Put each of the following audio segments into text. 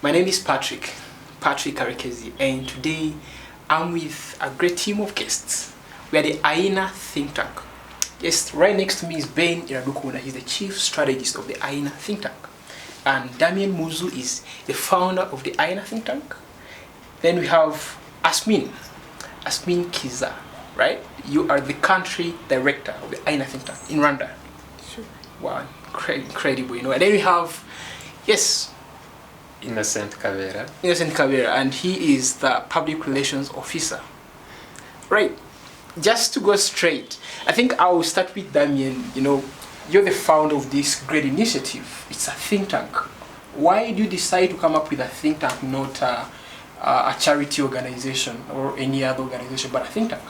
My name is Patrick Karekezi, and today I'm with a great team of guests. We are the AINA think tank. Yes, right next to me is Ben Iradukuna. He's the chief strategist of the AINA think tank. And Damien Muzu is the founder of the AINA think tank. Then we have Asmin Kiza, right? You are the country director of the AINA think tank in Rwanda. Sure. Wow, incredible, And then we have, Innocent Kavera, and he is the public relations officer. Right. Just to go straight, I think I will start with Damien. You're the founder of this great initiative. It's a think tank. Why did you decide to come up with a think tank, not a charity organization or any other organization, but a think tank?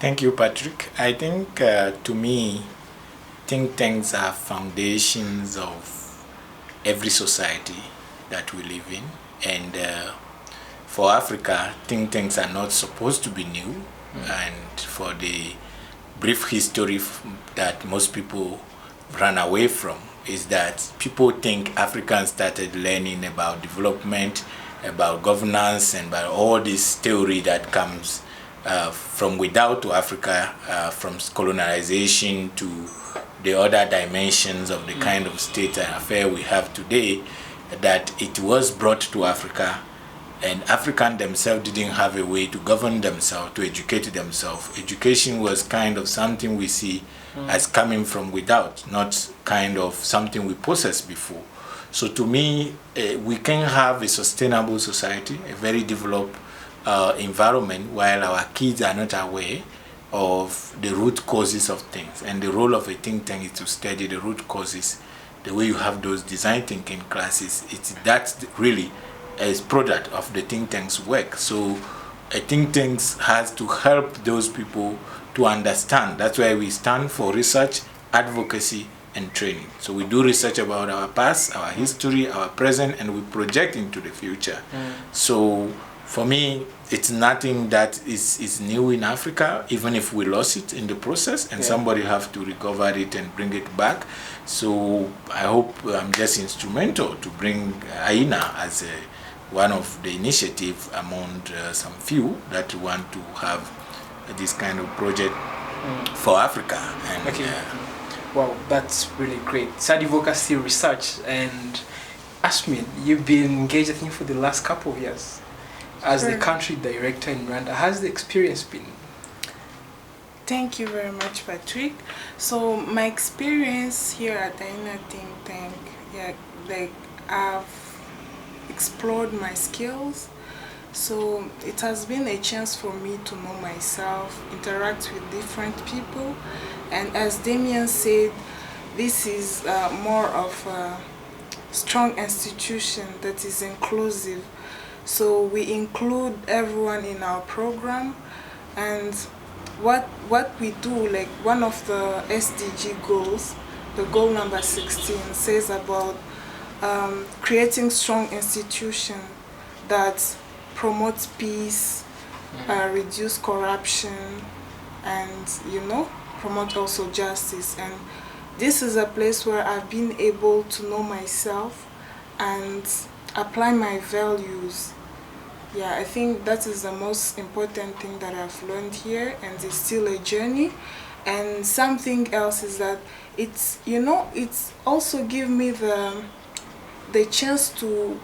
Thank you, Patrick. I think to me, think tanks are foundations of every society that we live in, and for Africa, think tanks are not supposed to be new. And for the brief history that most people run away from is that people think Africans started learning about development, about governance, and about all this theory that comes from without to Africa, from colonization to the other dimensions of the kind of state and affair we have today, that it was brought to Africa, and Africans themselves didn't have a way to govern themselves, to educate themselves. Education was kind of something we see as coming from without, not kind of something we possessed before. So to me, we can have a sustainable society, a very developed environment, while our kids are not aware of the root causes of things. And the role of a think tank is to study the root causes. The way you have those design thinking classes, that's really a product of the think tank's work. So a think tank has to help those people to understand. That's why we stand for research, advocacy, and training. So we do research about our past, our history, our present, and we project into the future. So for me, it's nothing that is new in Africa, even if we lost it in the process, and somebody have to recover it and bring it back. So I hope I'm just instrumental to bring AINA as one of the initiative among some few that want to have this kind of project for Africa. And, Wow, that's really great. It's advocacy research. And Asmin, you've been engaged, I think, for the last couple of years as the country director in Rwanda. How's the experience been? Thank you very much, Patrick. So my experience here at the AINA think tank, I've explored my skills. So it has been a chance for me to know myself, interact with different people. And as Damien said, this is more of a strong institution that is inclusive. So we include everyone in our program, and what we do, like one of the SDG goals, the goal number 16, says about creating strong institution that promotes peace, reduce corruption, and promote also justice. And this is a place where I've been able to know myself and apply my values. I think that is the most important thing that I've learned here, and it's still a journey. And something else is that it's also give me the chance to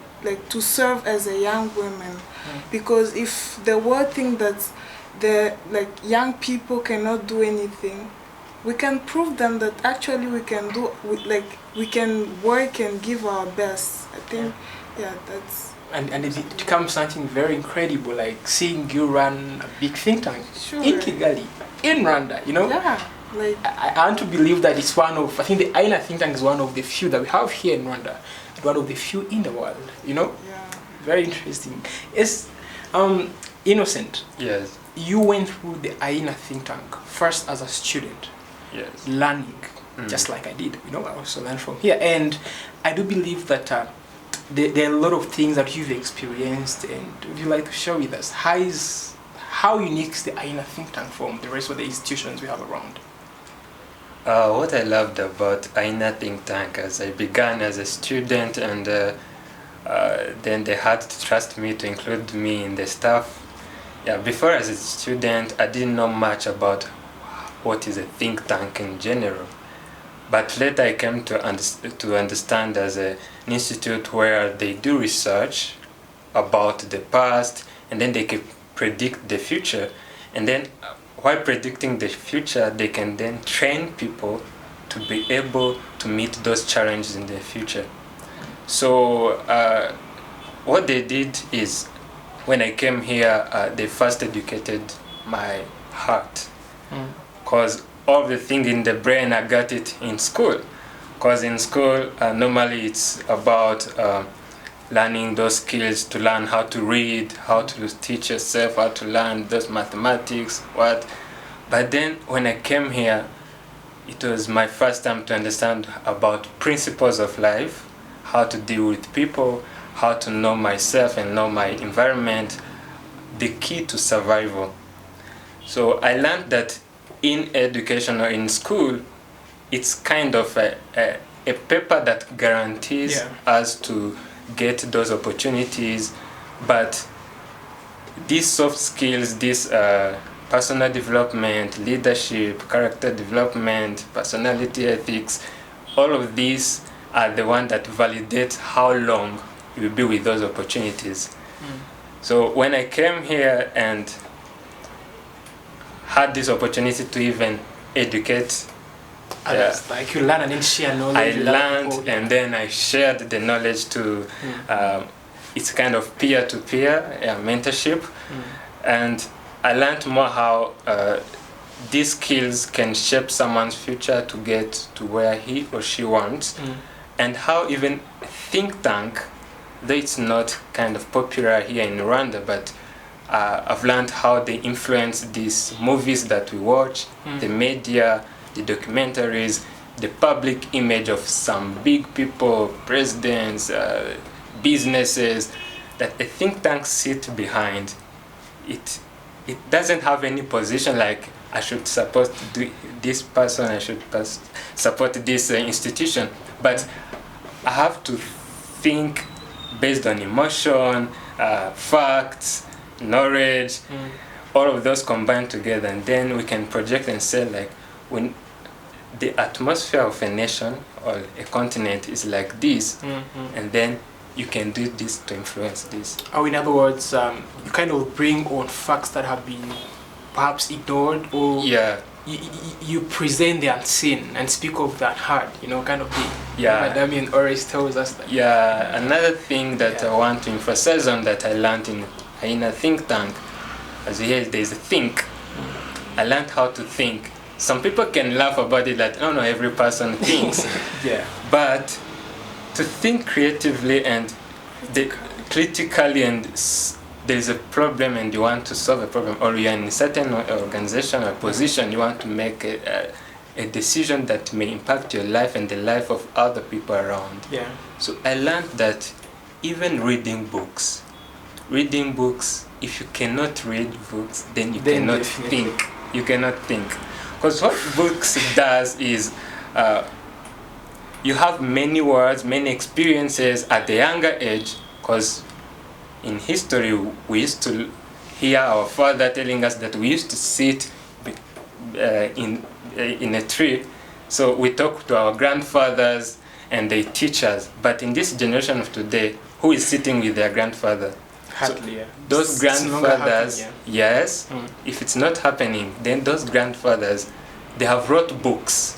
serve as a young woman, because if the world think that young people cannot do anything, we can prove them that actually we can do, we can work and give our best. I think that's. And it becomes something very incredible, like seeing you run a big think tank in Kigali, in Rwanda, I want to believe that it's I think the AINA think tank is one of the few that we have here in Rwanda, and one of the few in the world, Very interesting. Yes, Innocent. Yes. You went through the AINA think tank first as a student. Yes. Learning, just like I did, I also learned from here. And I do believe that there are a lot of things that you've experienced, and would you like to share with us? How unique is the AINA think tank from the rest of the institutions we have around? What I loved about AINA think tank, as I began as a student and Then they had to trust me to include me in the staff. Yeah, before as a student, I didn't know much about what is a think tank in general. But later I came to understand as an institute where they do research about the past, and then they can predict the future. And then while predicting the future, they can then train people to be able to meet those challenges in the future. So what they did is, when I came here, they first educated my heart. Because all the thing in the brain, I got it in school. Because in school, normally it's about learning those skills, to learn how to read, how to teach yourself, how to learn those mathematics, what. But then when I came here, it was my first time to understand about principles of life, how to deal with people, how to know myself and know my environment, the key to survival. So I learned that in education or in school, it's kind of a paper that guarantees us to get those opportunities, but these soft skills, this personal development, leadership, character development, personality ethics, all of these are the ones that validate how long you will be with those opportunities. So when I came here and had this opportunity to even educate others, like you learn and then share knowledge. I learned and then I shared the knowledge to, it's kind of peer-to-peer mentorship. And I learned more how these skills can shape someone's future to get to where he or she wants. And how even think tank, though it's not kind of popular here in Rwanda, but I've learned how they influence these movies that we watch, the media, the documentaries, the public image of some big people, presidents, businesses, that a think tank sit behind. It doesn't have any position like I should support this person, I should support this institution, but I have to think based on emotion, facts, knowledge, all of those combined together, and then we can project and say, like, when the atmosphere of a nation or a continent is like this, and then you can do this to influence this. Or in other words, you kind of bring on facts that have been perhaps ignored, or you present the unseen and speak of that hard, kind of thing. Damien always tells us that. Another thing that I want to emphasize on that I learned in a think tank, as you hear, there's a think. I learned how to think. Some people can laugh about it, like, oh no, every person thinks. But to think creatively and critically, and there's a problem and you want to solve a problem, or you're in a certain organization or position, you want to make a decision that may impact your life and the life of other people around. So I learned that even reading books, if you cannot read books, then you cannot think. You cannot think. Because what books does is you have many words, many experiences at a younger age, because in history we used to hear our father telling us that we used to sit in a tree. So we talk to our grandfathers and they teach us. But in this generation of today, who is sitting with their grandfather? Hardly, those grandfathers, if it's not happening, then those grandfathers, they have wrote books,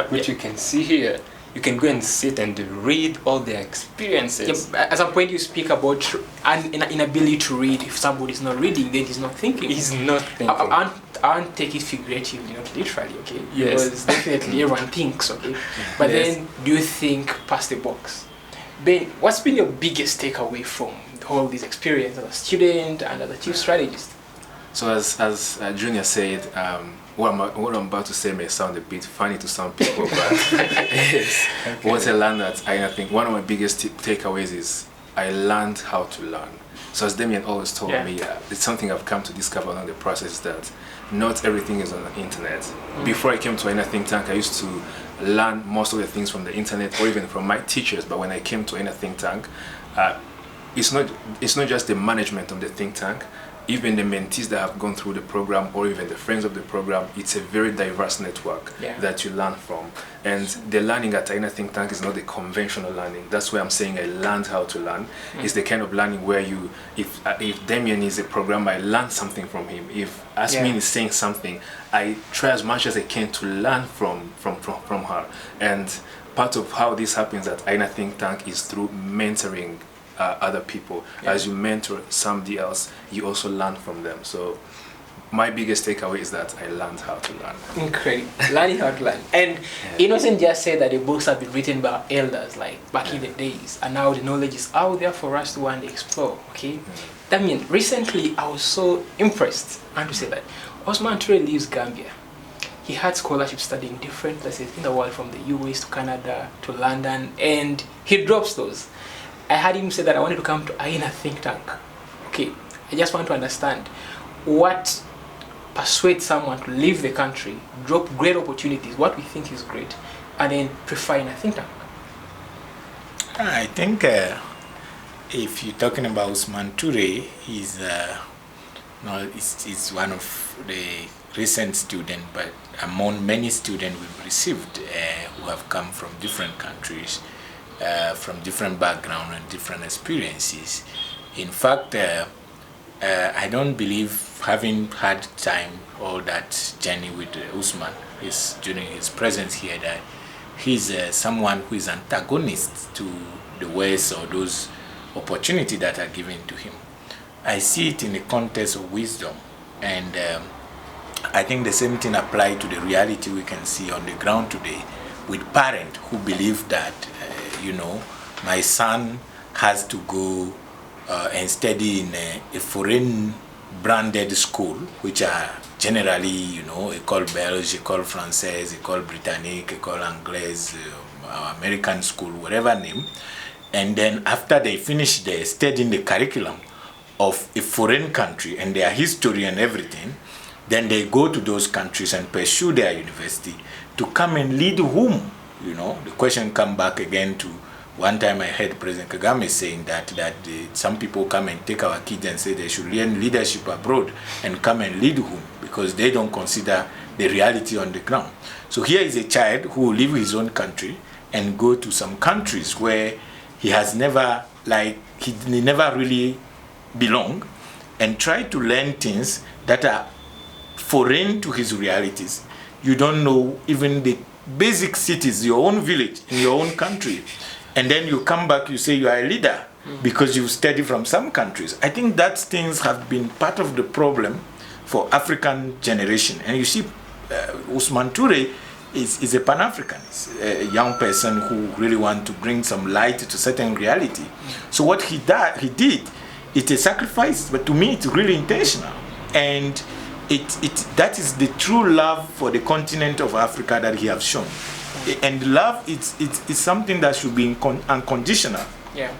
which you can see here. You can go and sit and read all their experiences. At some point you speak about an inability to read. If somebody is not reading, then he's not thinking. He's not thinking. I won't take it figuratively, not literally, okay? Because definitely everyone thinks, okay? But then, do you think past the box? Ben, what's been your biggest takeaway from all this experience as a student and as a chief strategist? So as Junior said, what I'm about to say may sound a bit funny to some people, but what I learned I think one of my biggest takeaways is I learned how to learn. So as Damien always told me, it's something I've come to discover along the process, that not everything is on the internet. Before I came to Aina Think Tank, I used to learn most of the things from the internet or even from my teachers, but when I came to Aina Think Tank, it's not just the management of the think tank, even the mentees that have gone through the program, or even the friends of the program. It's a very diverse network that you learn from. And the learning at Aina Think Tank is not the conventional learning. That's why I'm saying I learned how to learn. It's the kind of learning where you, if Damien is a programmer, I learn something from him. If Asmin is saying something, I try as much as I can to learn from her. And part of how this happens at Aina Think Tank is through mentoring other people. As you mentor somebody else, you also learn from them. So my biggest takeaway is that I learned how to learn. Incredible. Learning how to learn. And Innocent just said that the books have been written by elders, like back in the days, and now the knowledge is out there for us to want to explore. Okay. That means recently I was so impressed, and to say that Osman Toure leaves Gambia. He had scholarship studying different places in the world, from the US to Canada to London, and he drops those. I had him say that I wanted to come to Aina Think Tank. Okay, I just want to understand what persuades someone to leave the country, drop great opportunities, what we think is great, and then prefer Aina Think Tank. I think if you're talking about Osman Toure, he's one of the recent students, but among many students we've received who have come from different countries, from different backgrounds and different experiences. In fact, I don't believe, having had time all that journey with Usman during his presence here, that he's someone who is antagonist to the West or those opportunities that are given to him. I see it in the context of wisdom, and I think the same thing applies to the reality we can see on the ground today with parents who believe that my son has to go and study in a foreign branded school, which are generally, École Belge, École Française, École Britannique, École Anglaise, American school, whatever name. And then after they finish studying the curriculum of a foreign country and their history and everything, then they go to those countries and pursue their university to come and lead whom? The question come back again to one time I heard President Kagame saying that some people come and take our kids and say they should learn leadership abroad and come and lead whom, because they don't consider the reality on the ground. So here is a child who will leave his own country and go to some countries where he has never, he never really belong, and try to learn things that are foreign to his realities. You don't know even the basic cities, your own village, in your own country. And then you come back, you say you are a leader because you study from some countries. I think that things have been part of the problem for African generation. And you see, Usman Toure is a Pan-Africanist, a young person who really wants to bring some light to certain reality. So what he did, it's a sacrifice, but to me it's really intentional. And that is the true love for the continent of Africa that he has shown. And love it's something that should be unconditional. Yeah.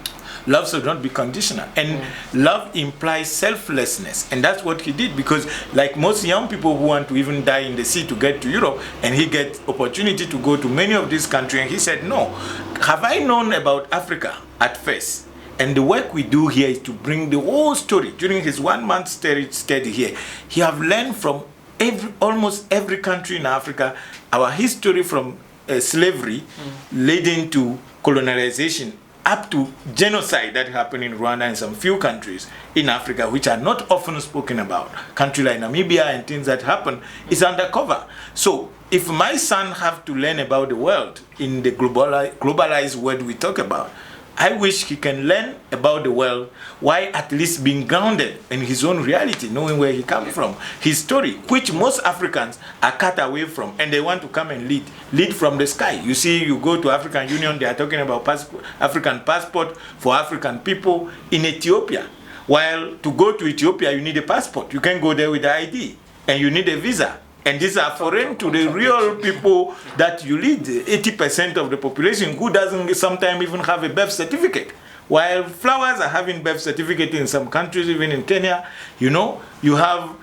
Love should not be conditional. And love implies selflessness. And that's what he did, because like most young people who want to even die in the sea to get to Europe, and he gets opportunity to go to many of these countries, and he said, no, have I known about Africa at first? And the work we do here is to bring the whole story. During his 1 month study here, he have learned from almost every country in Africa, our history from slavery leading to colonization up to genocide that happened in Rwanda and some few countries in Africa which are not often spoken about. Country like Namibia and things that happen is undercover. So if my son have to learn about the world in the globalized world we talk about, I wish he can learn about the world while at least being grounded in his own reality, knowing where he comes from, his story, which most Africans are cut away from, and they want to come and lead from the sky. You see, you go to African Union, they are talking about African passport for African people in Ethiopia. While to go to Ethiopia, you need a passport. You can't go there with the ID, and you need a visa. And these are foreign to the real people that you lead, 80% of the population who doesn't sometimes even have a birth certificate. While flowers are having birth certificate in some countries, even in Kenya, you have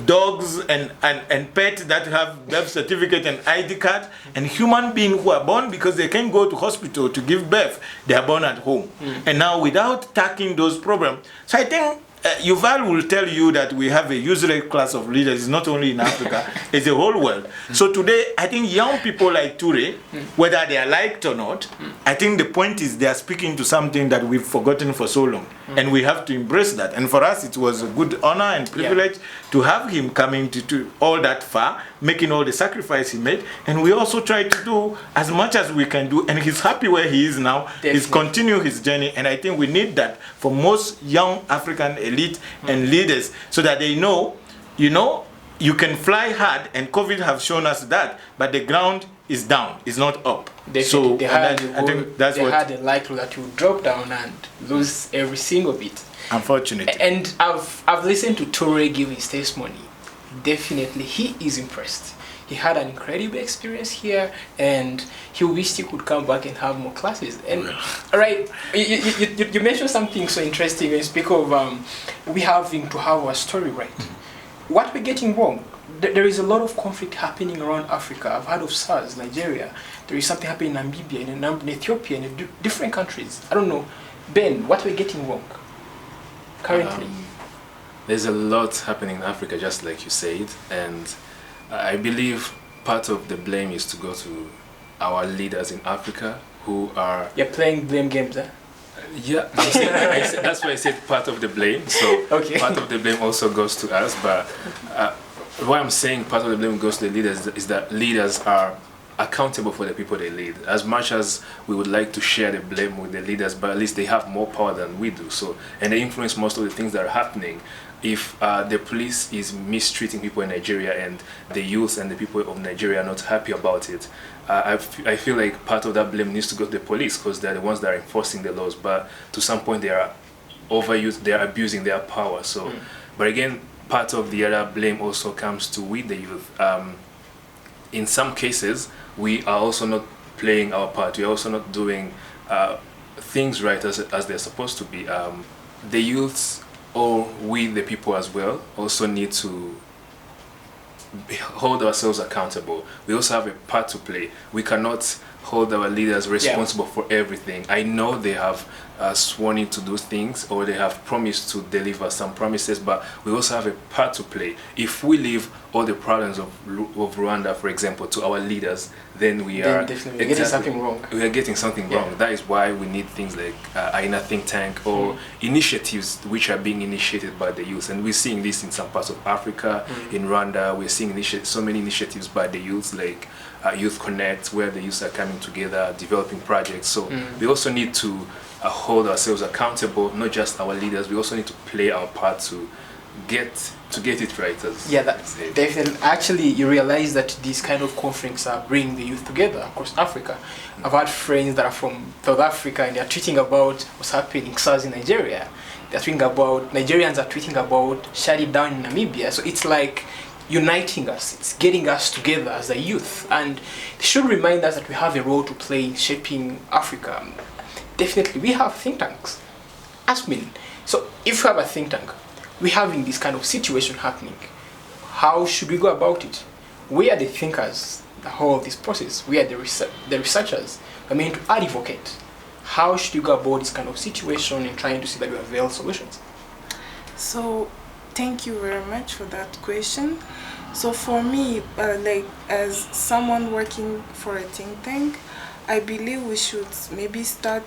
dogs and pets that have birth certificate and ID card, and human beings who are born because they can go to hospital to give birth, they are born at home. And now without tackling those problems, so I think Yuval will tell you that we have a useless class of leaders. It's not only in Africa, it's the whole world. So today, I think young people like Toure, whether they are liked or not, I think the point is they are speaking to something that we've forgotten for so long. And we have to embrace that. And for us, it was a good honor and privilege to have him coming to all that far, making all the sacrifice he made. And we also try to do as much as we can do. And he's happy where he is now. He's continue his journey. And I think we need that for most young African elite and leaders, so that they know, you can fly hard, and COVID have shown us that, but the ground is down, it's not up. So I think that's what had a likelihood that you would drop down and lose every single bit. Unfortunately. And I've listened to Toure give his testimony. Definitely, he is impressed. He had an incredible experience here, and he wished he could come back and have more classes. And all right, you mentioned something so interesting. When you speak of we having to have our story right. What we're getting wrong. There is a lot of conflict happening around Africa. I've heard of SARS, Nigeria. There is something happening in Namibia, in Ethiopia, in different countries. I don't know. Ben, what we're getting wrong currently? There's a lot happening in Africa, just like you said, and I believe part of the blame is to go to our leaders in Africa who are... You're playing blame games, eh? Yeah, that's why I said part of the blame. So part of the blame also goes to us, but why I'm saying part of the blame goes to the leaders is that leaders are accountable for the people they lead. As much as we would like to share the blame with the leaders, but at least they have more power than we do. So, and they influence most of the things that are happening. If the police is mistreating people in Nigeria and the youth and the people of Nigeria are not happy about it, I feel like part of that blame needs to go to the police, because they're the ones that are enforcing the laws. But to some point they are overused, they are abusing their power. So, but again, part of the other blame also comes to we the youth. In some cases, we are also not playing our part. We are also not doing things right as they're supposed to be. The youths, or we the people as well, also need to hold ourselves accountable. We also have a part to play. We cannot hold our leaders responsible for everything. I know they have sworn in to do things, or they have promised to deliver some promises, but we also have a part to play. If we leave all the problems of Rwanda, for example, to our leaders, then we are getting something wrong. We are getting something wrong. That is why we need things like AINA Think Tank, or initiatives which are being initiated by the youth. And we're seeing this in some parts of Africa. In Rwanda, we're seeing so many initiatives by the youth, like Youth Connect, where the youth are coming together, developing projects. So we also need to hold ourselves accountable, not just our leaders. We also need to play our part to get it right. That's definitely. Actually, you realize that these kind of conferences are bringing the youth together across Africa. I've had friends that are from South Africa, and they're tweeting about what's happening in SARS in Nigeria. They're tweeting about, Nigerians are tweeting about shutting down in Namibia. So it's like uniting us, it's getting us together as a youth, and it should remind us that we have a role to play in shaping Africa. Definitely, we have think tanks. Asmin, so if we have a think tank, we're having this kind of situation happening, how should we go about it? We are the thinkers, the whole of this process. We are the researchers. I mean, to advocate. How should you go about this kind of situation and trying to see that we avail solutions? So, thank you very much for that question. So for me, like as someone working for a think tank, I believe we should maybe start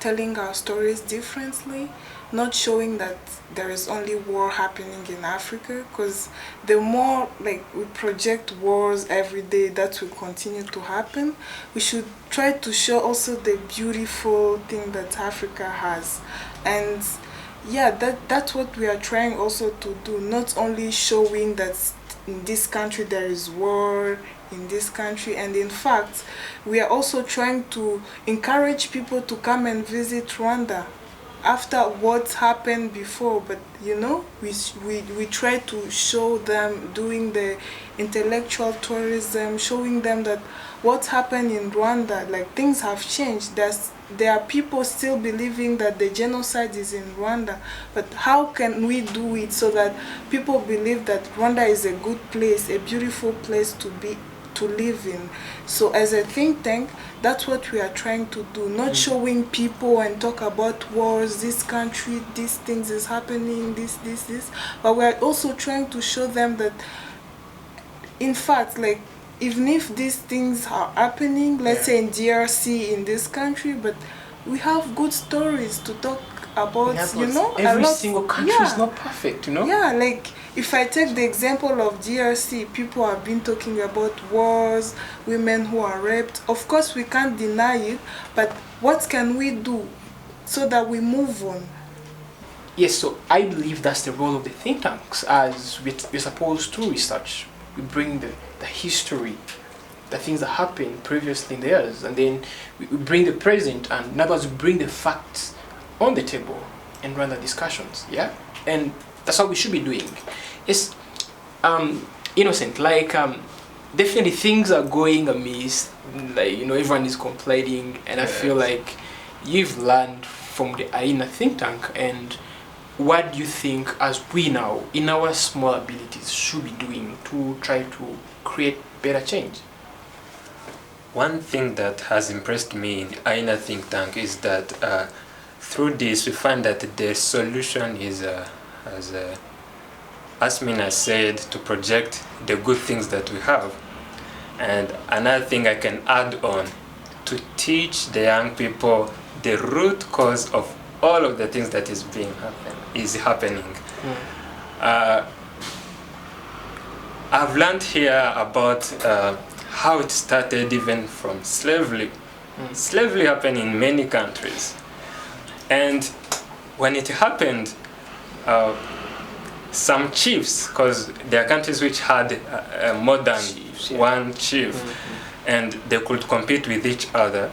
telling our stories differently, not showing that there is only war happening in Africa, because the more like we project wars every day, that will continue to happen. We should try to show also the beautiful thing that Africa has. And yeah, that's what we are trying also to do, not only showing that in this country there is war, in this country, and in fact we are also trying to encourage people to come and visit Rwanda, after what's happened before, but you know, we try to show them, doing the intellectual tourism, showing them that what happened in Rwanda, like things have changed. There are people still believing that the genocide is in Rwanda, but how can we do it so that people believe that Rwanda is a good place, a beautiful place to live in? So as a think tank, that's what we are trying to do, not showing people and talk about wars, this country, these things is happening, this, but we are also trying to show them that, in fact, like, even if these things are happening, let's say in DRC, in this country, but we have good stories to talk about, you know. Every single country is not perfect, you know. Yeah, like if I take the example of DRC, people have been talking about wars, women who are raped. Of course, we can't deny it, but what can we do so that we move on? Yes, so I believe that's the role of the think tanks, as we're supposed to research. We bring the history, the things that happened previously in the years, and then we bring the present, and in other words, we bring the facts on the table and run the discussions, yeah? And that's what we should be doing. Yes, Innocent, like, definitely things are going amiss, like, you know, everyone is complaining, and I feel like you've learned from the AINA think tank, and what do you think, as we now, in our small abilities, should be doing to try to create better change? One thing that has impressed me in the AINA think tank is that through this we find that the solution is, as Asmina said, to project the good things that we have. And another thing I can add on, to teach the young people the root cause of all of the things that is happening. I've learned here about how it started even from slavery. Slavery happened in many countries. And when it happened, some chiefs, because there are countries which had more than one chief, and they could compete with each other.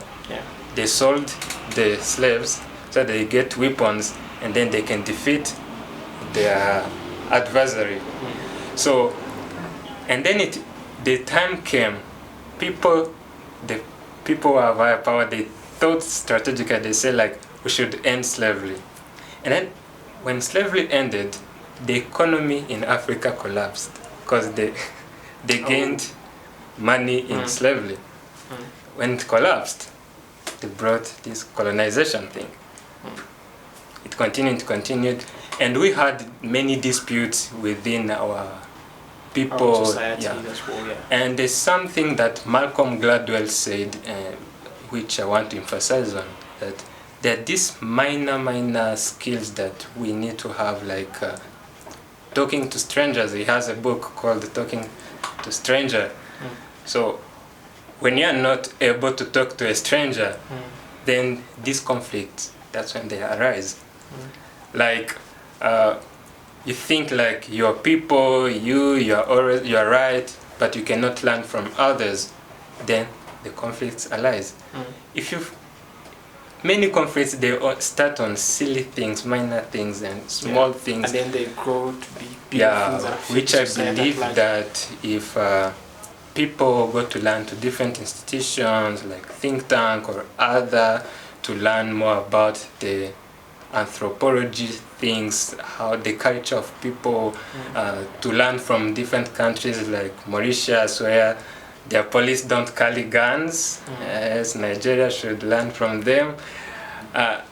They sold the slaves so they get weapons, and then they can defeat their adversary. So, and then the time came, the people who have higher power, they thought strategically, they said like, we should end slavery. And then when slavery ended, the economy in Africa collapsed because they gained money in slavery. When it collapsed, they brought this colonization thing. It continued, and we had many disputes within our people. Our society as well, yeah. And there's something that Malcolm Gladwell said, which I want to emphasize on, that there are these minor skills that we need to have, like talking to strangers. He has a book called Talking to Stranger. So when you're not able to talk to a stranger, then these conflicts, that's when they arise. Like you think like your people, you're right, but you cannot learn from others, then the conflicts arise. Many conflicts, they start on silly things, minor things, and small things, and then they grow to be big things. Which I believe that if people go to learn to different institutions like think tank or other, to learn more about the anthropology things, how the culture of people, to learn from different countries like Mauritius, where their police don't carry guns, as Nigeria should learn from them. That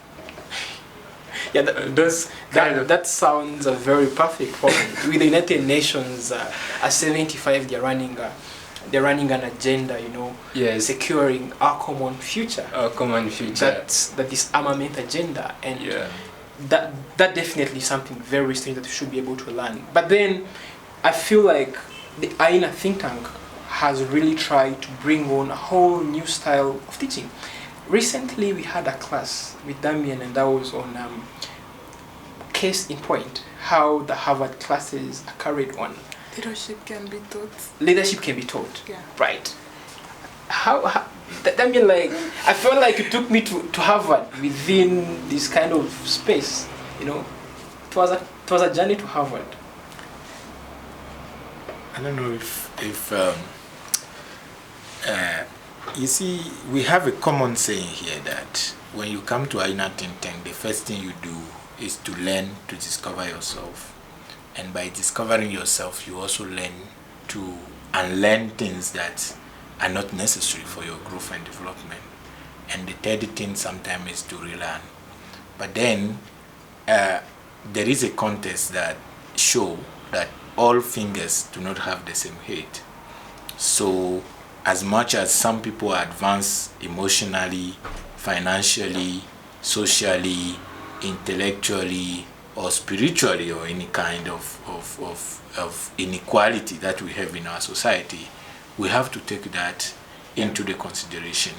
sounds very perfect for me. With the United Nations, at 75, they're running an agenda, you know, securing our common future. Our common future. That is armament agenda, and that definitely is something very strange that we should be able to learn. But then, I feel like the AINA think tank has really tried to bring on a whole new style of teaching. Recently, we had a class with Damien, and that was on case in point, how the Harvard classes are carried on. Leadership can be taught. Leadership can be taught, yeah. Right. I mean, like, I felt like it took me to Harvard within this kind of space, you know. It was a journey to Harvard. I don't know if you see, we have a common saying here that when you come to Aina Think Tank, the first thing you do is to learn to discover yourself. And by discovering yourself, you also learn to unlearn things that are not necessary for your growth and development. And the third thing sometimes is to relearn. But then there is a contest that show that all fingers do not have the same height. So as much as some people are advanced emotionally, financially, socially, intellectually, or spiritually, or any kind of inequality that we have in our society, we have to take that into the consideration.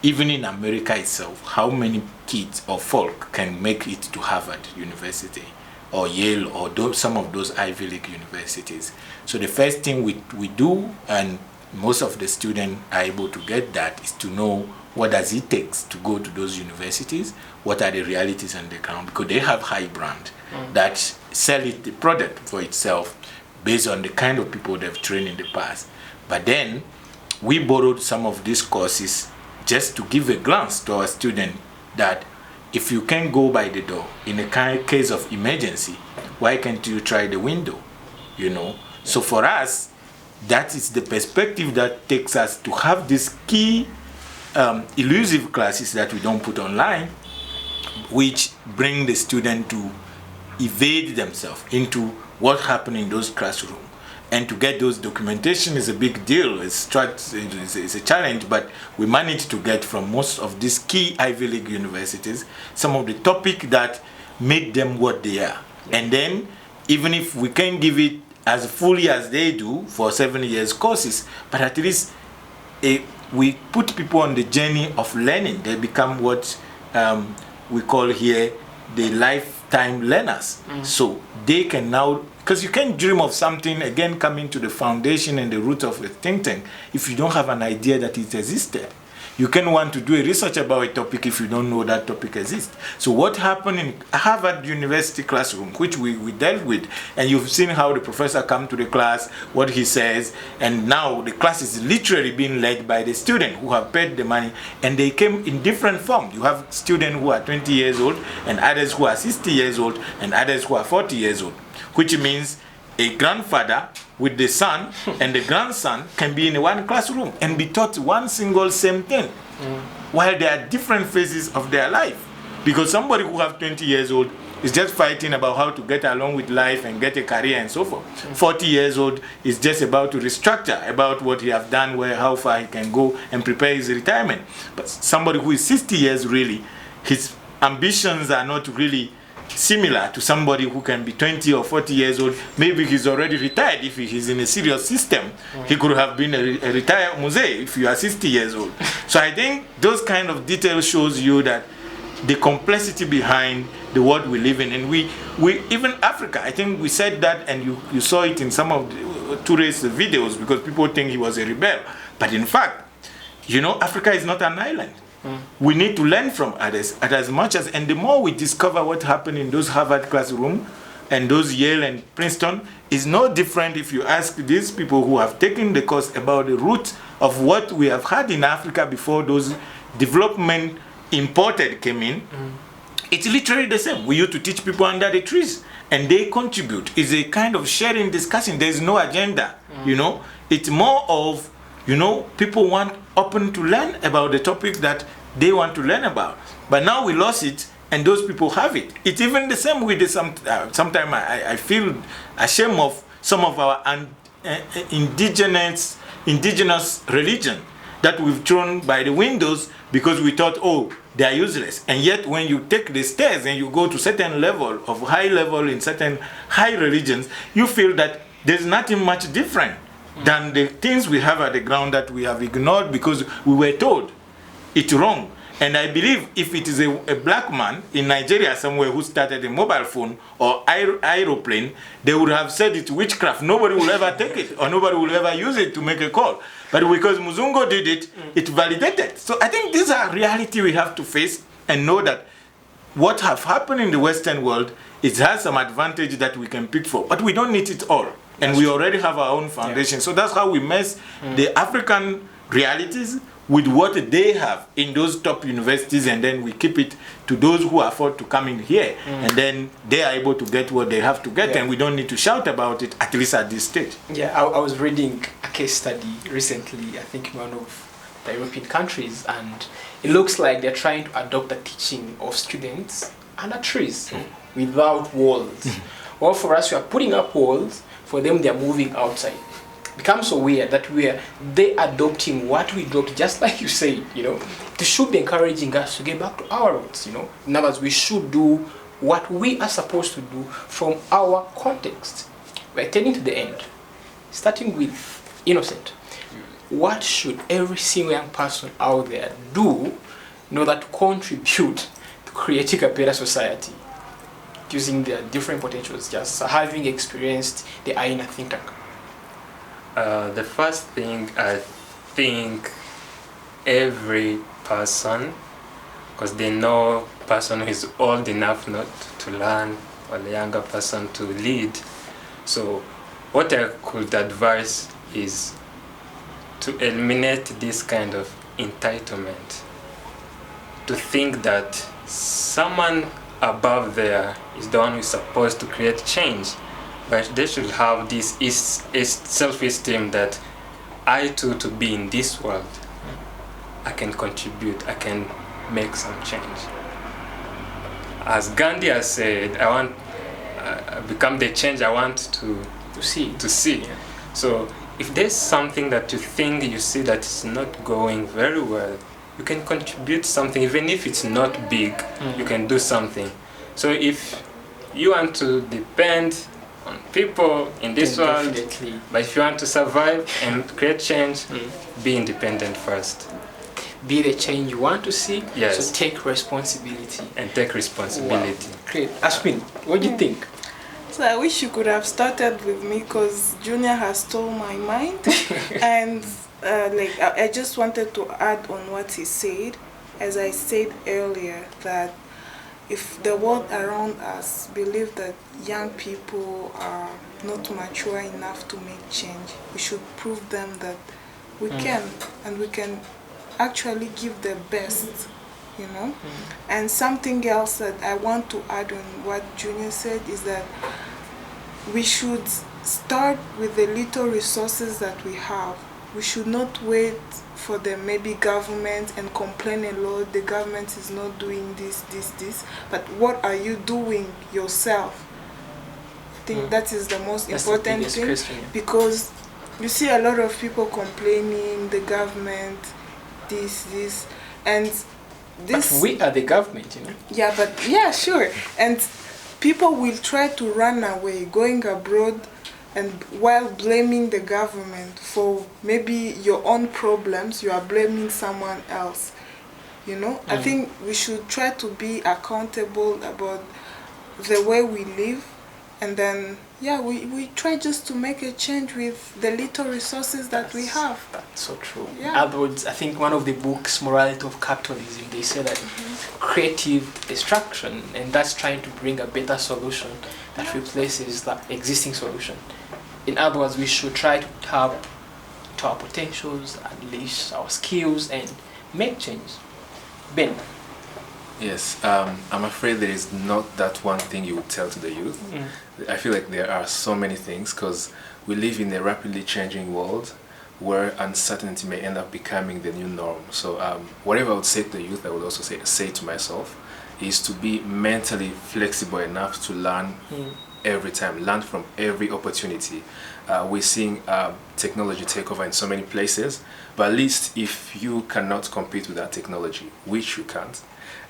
Even in America itself, how many kids or folk can make it to Harvard University or Yale or some of those Ivy League universities? So the first thing we do, and most of the students are able to get that, is to know what does it take to go to those universities, what are the realities on the ground, because they have high brand that sell it, the product for itself based on the kind of people they've trained in the past. But then we borrowed some of these courses just to give a glance to our student that if you can go by the door in a case of emergency, why can't you try the window, you know? So for us, that is the perspective that takes us to have these key elusive classes that we don't put online, which bring the student to evade themselves into what happened in those classrooms. And to get those documentation is a big deal. It's a challenge, but we managed to get from most of these key Ivy League universities some of the topic that made them what they are. And then, even if we can't give it as fully as they do for 7 years courses, but at least we put people on the journey of learning. They become what we call here the lifetime learners. So they can now, because you can't dream of something, again, coming to the foundation and the root of a think tank if you don't have an idea that it existed. You can want to do a research about a topic if you don't know that topic exists. So what happened in Harvard University classroom, which we dealt with, and you've seen how the professor come to the class, what he says, and now the class is literally being led by the student who have paid the money, and they came in different forms. You have students who are 20 years old, and others who are 60 years old, and others who are 40 years old, which means a grandfather with the son and the grandson can be in one classroom and be taught one single same thing, while there are different phases of their life. Because somebody who have 20 years old is just fighting about how to get along with life and get a career and so forth. 40 years old is just about to restructure about what he have done, how far he can go and prepare his retirement. But somebody who is 60 years, really, his ambitions are not really similar to somebody who can be 20 or 40 years old. Maybe he's already retired. If he's in a serious system, he could have been a retired muse if you are 60 years old. So I think those kind of details shows you that the complexity behind the world we live in. And we even Africa, I think we said that, and you saw it in some of Toure's videos, because people think he was a rebel. But in fact, you know, Africa is not an island. We need to learn from others as much as, and the more we discover what happened in those Harvard classroom and those Yale and Princeton, is no different if you ask these people who have taken the course about the root of what we have had in Africa before those development imported came in. It's literally the same. We used to teach people under the trees, and they contribute. It's a kind of sharing, discussing. There's no agenda, you know. It's more of, you know, people want open to learn about the topic that they want to learn about. But now we lost it, and those people have it. It's even the same with sometimes I feel ashamed of some of our indigenous religion that we've thrown by the windows because we thought, oh, they are useless. And yet when you take the stairs and you go to certain level of high level in certain high religions, you feel that there's nothing much different than the things we have at the ground that we have ignored because we were told it's wrong. And I believe if it is a black man in Nigeria somewhere who started a mobile phone or aeroplane, they would have said it's witchcraft. Nobody will ever take it or nobody will ever use it to make a call. But because Muzungo did it, it validated. So I think these are reality we have to face and know that what have happened in the Western world, it has some advantage that we can pick for, but we don't need it all. And we already have our own foundation. Yeah. So that's how we mess the African realities with what they have in those top universities, and then we keep it to those who afford to come in here, and then they are able to get what they have to get, and we don't need to shout about it, at least at this stage. Yeah, I was reading a case study recently, I think in one of the European countries, and it looks like they're trying to adopt the teaching of students under trees without walls. Well, for us, we are putting up walls. For them, they are moving outside. Becomes so weird that they adopting what we dropped, just like you said, you know. They should be encouraging us to get back to our roots, you know. In other words, we should do what we are supposed to do from our context. We're turning to the end, starting with Innocent. What should every single young person out there do in order to contribute to creating a better society using their different potentials, just having experienced the AINA think tank? The first thing, I think every person, because they know person who is old enough not to learn, or the younger person to lead. So what I could advise is to eliminate this kind of entitlement, to think that someone above there is the one who is supposed to create change. But they should have this self-esteem that I too, to be in this world, I can contribute, I can make some change. As Gandhi has said, I want become the change I want to see. Yeah. So if there's something that you think you see that is not going very well, you can contribute something, even if it's not big, you can do something. So if you want to depend on people in this world, but if you want to survive and create change, be independent first. Be the change you want to see. Yes. So take responsibility. And take responsibility. Wow. Great. Ashwin, what do you think? So I wish you could have started with me, because Junior has stole my mind. And I just wanted to add on what he said. As I said earlier, that if the world around us believe that young people are not mature enough to make change, we should prove them that we can, and we can actually give the best, you know. And something else that I want to add on what Junior said is that we should start with the little resources that we have. We should not wait for the maybe government and complain a lot, the government is not doing this. But what are you doing yourself? I think that is the most important thing. Question. Because you see a lot of people complaining, the government, this, and this. But we are the government, you know. Yeah, but yeah, sure. And people will try to run away, going abroad, and while blaming the government for maybe your own problems, you are blaming someone else. You know, I think we should try to be accountable about the way we live, and then we try just to make a change with the little resources that we have. That's so true. Yeah. In other words, I think one of the books, Morality of Capitalism, they say that creative destruction, and that's trying to bring a better solution that replaces the existing solution. In other words, we should try to tap to our potentials, unleash our skills, and make change. Ben? Yes, I'm afraid there is not that one thing you would tell to the youth. I feel like there are so many things, because we live in a rapidly changing world where uncertainty may end up becoming the new norm. So whatever I would say to the youth, I would also say to myself, is to be mentally flexible enough to learn every time, learn from every opportunity. We're seeing technology take over in so many places, but at least if you cannot compete with that technology, which you can't,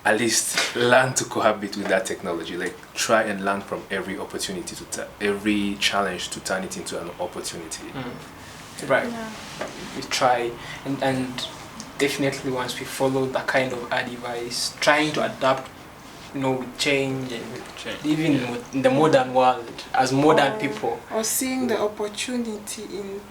at least learn to cohabit with that technology. Like, try and learn from every opportunity, every challenge, to turn it into an opportunity. Right. We try, and definitely once we follow that kind of advice, trying to adapt, with change and even in the modern world as modern people, or seeing the opportunity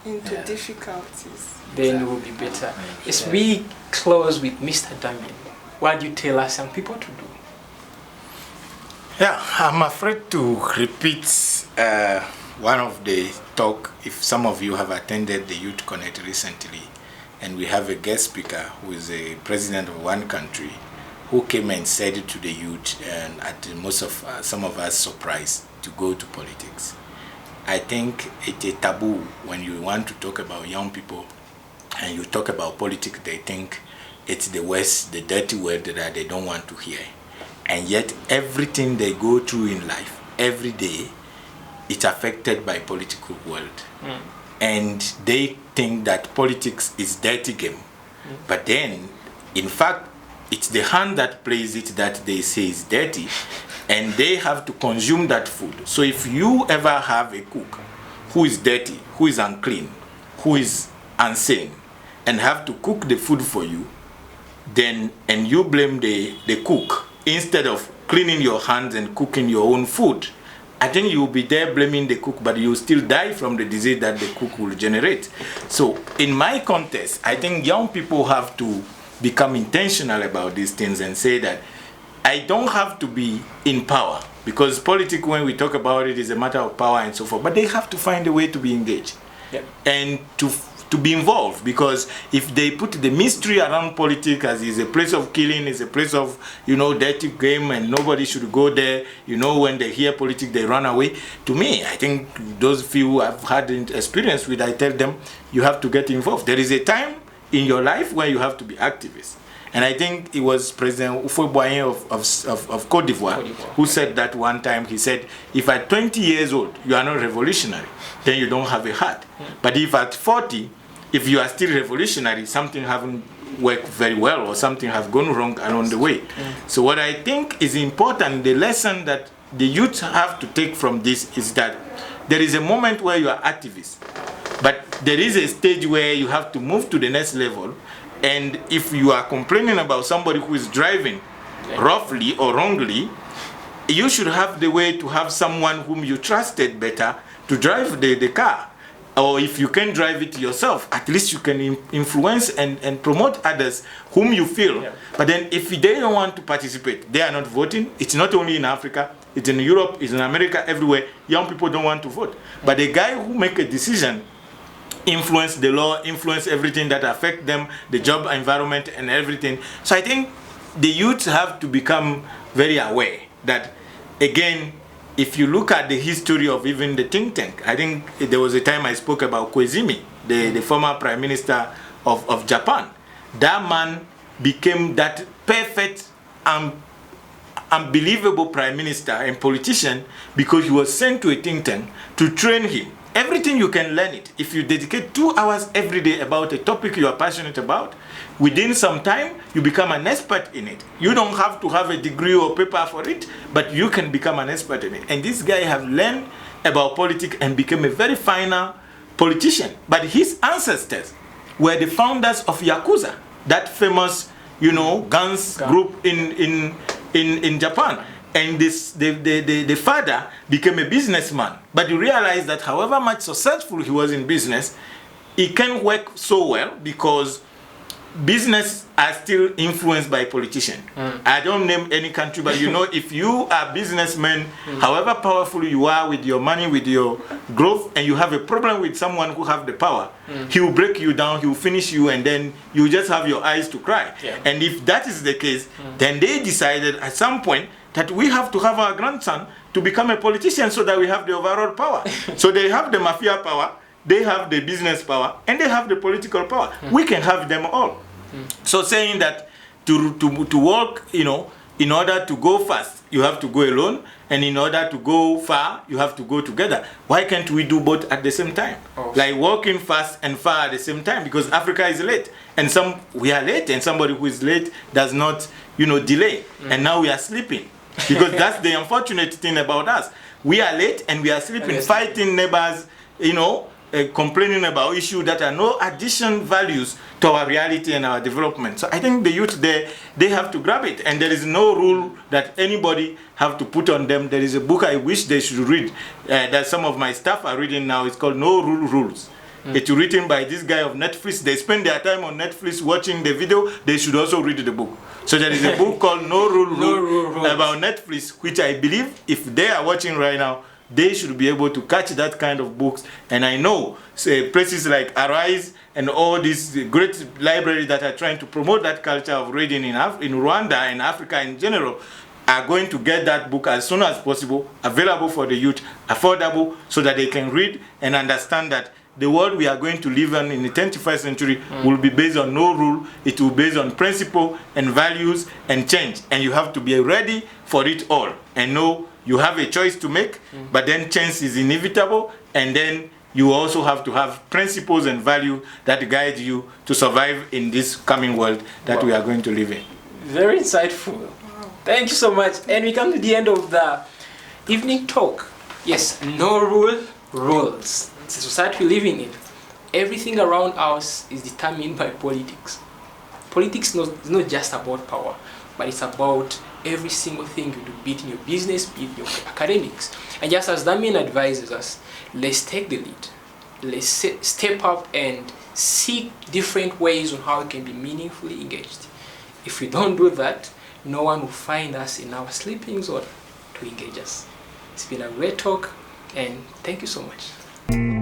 into difficulties, then it will be better. As we close with Mr. Damien, what do you tell us young people to do? Yeah, I'm afraid to repeat one of the talk. If some of you have attended the Youth Connect recently, and we have a guest speaker who is a president of one country, who came and said to the youth, and at most of some of us surprised, to go to politics. I think it's a taboo when you want to talk about young people and you talk about politics. They think it's the West, the dirty word that they don't want to hear. And yet everything they go through in life, every day, it's affected by political world. And they think that politics is dirty game. But then, in fact, it's the hand that plays it that they say is dirty, and they have to consume that food. So if you ever have a cook who is dirty, who is unclean, who is insane, and have to cook the food for you, then, and you blame the cook, instead of cleaning your hands and cooking your own food, I think you will be there blaming the cook, but you will still die from the disease that the cook will generate. So in my context, I think young people have to become intentional about these things and say that I don't have to be in power, because politics, when we talk about it, is a matter of power and so forth, but they have to find a way to be engaged and to be involved, because if they put the mystery around politics as is a place of killing, is a place of dirty game, and nobody should go there, when they hear politics they run away. To me, I think those few I've had experience with, I tell them you have to get involved. There is a time in your life where you have to be activists. And I think it was President Houphouët-Boigny of Côte d'Ivoire who said that one time. He said, if at 20 years old you are not revolutionary, then you don't have a heart. But if at 40, if you are still revolutionary, something haven't worked very well or something has gone wrong along the way. So what I think is important, the lesson that the youth have to take from this is that there is a moment where you are activists, but there is a stage where you have to move to the next level. And if you are complaining about somebody who is driving roughly or wrongly, you should have the way to have someone whom you trusted better to drive the car. Or if you can drive it yourself, at least you can influence and promote others whom you feel. But then if they don't want to participate, they are not voting. It's not only in Africa, it's in Europe, it's in America, everywhere. Young people don't want to vote. But the guy who make a decision, influence the law, influence everything that affect them, the job environment and everything. So I think the youth have to become very aware that, again, if you look at the history of even the think tank, I think there was a time I spoke about Koizumi, the former prime minister of Japan. That man became that perfect, unbelievable prime minister and politician because he was sent to a think tank to train him. Everything you can learn it. If you dedicate 2 hours every day about a topic you are passionate about, within some time, you become an expert in it. You don't have to have a degree or paper for it, but you can become an expert in it. And this guy have learned about politics and became a very fine politician. But his ancestors were the founders of Yakuza, that famous, gangs group in Japan. And the father became a businessman. But you realize that however much successful he was in business, he can't work so well because business are still influenced by politicians. I don't name any country, but if you are a businessman, however powerful you are with your money, with your growth, and you have a problem with someone who have the power, he will break you down, he will finish you, and then you just have your eyes to cry. And if that is the case, then they decided at some point that we have to have our grandson to become a politician so that we have the overall power. So they have the mafia power, they have the business power, and they have the political power. We can have them all. So saying that to work, in order to go fast, you have to go alone, and in order to go far, you have to go together. Why can't we do both at the same time? Like walking fast and far at the same time, because Africa is late, and we are late, and somebody who is late does not, delay, and now we are sleeping. Because that's the unfortunate thing about us. We are late and we are sleeping, fighting neighbors, complaining about issues that are no addition values to our reality and our development. So I think the youth there, they have to grab it, and there is no rule that anybody have to put on them. There is a book I wish they should read that some of my staff are reading now. It's called No Rule Rules. It's written by this guy of Netflix. They spend their time on Netflix watching the video. They should also read the book. So there is a book called No Rule Rule about Netflix, which I believe if they are watching right now, they should be able to catch that kind of books. And I know places like Arise and all these great libraries that are trying to promote that culture of reading in Rwanda and Africa in general are going to get that book as soon as possible, available for the youth, affordable, so that they can read and understand that the world we are going to live in the 21st century will be based on no rule. It will be based on principle and values and change. And you have to be ready for it all and know you have a choice to make, but then change is inevitable, and then you also have to have principles and value that guide you to survive in this coming world that we are going to live in. Very insightful. Thank you so much. And we come to the end of the evening talk. Yes, no rule rules. It's a society we live in. Everything around us is determined by politics. Politics is not just about power, but it's about every single thing you do, be it in your business, be it in your academics. And just as Damien advises us, let's take the lead. Let's step up and seek different ways on how we can be meaningfully engaged. If we don't do that, no one will find us in our sleeping zone to engage us. It's been a great talk, and thank you so much.